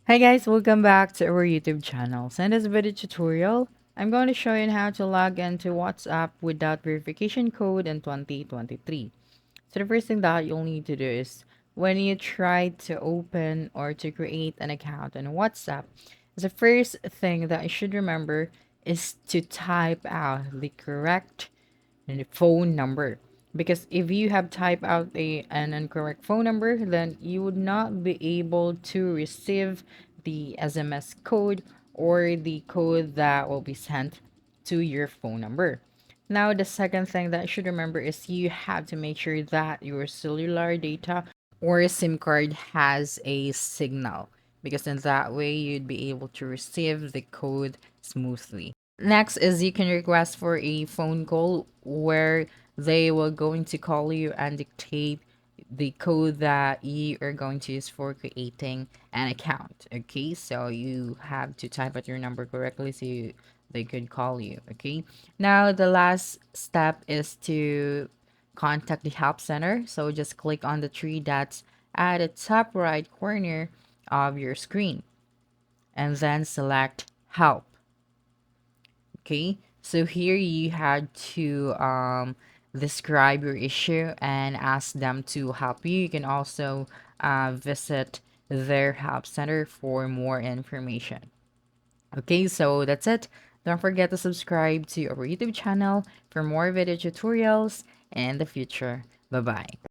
Hi guys, welcome back to our YouTube channel. So in this video tutorial, I'm going to show you how to log into WhatsApp without verification code in 2023. So the first thing that you'll need to do is when you try to open or to create an account on WhatsApp, the first thing that you should remember is to type out the correct phone number, because if you have typed out an incorrect phone number, then you would not be able to receive the SMS code or the code that will be sent to your phone number. Now, the second thing that you should remember is you have to make sure that your cellular data or SIM card has a signal, because in that way you'd be able to receive the code smoothly. Next is you can request for a phone call where they will going to call you and dictate the code that you are going to use for creating an account. Okay, so you have to type out your number correctly so they could call you. Okay, now the last step is to contact the help center. So just click on the three dots at the top right corner of your screen and then select help. Okay, so here you had to describe your issue and ask them to help you. You can also visit their help center for more information. Okay, so that's it. Don't forget to subscribe to our YouTube channel for more video tutorials in the future. Bye bye.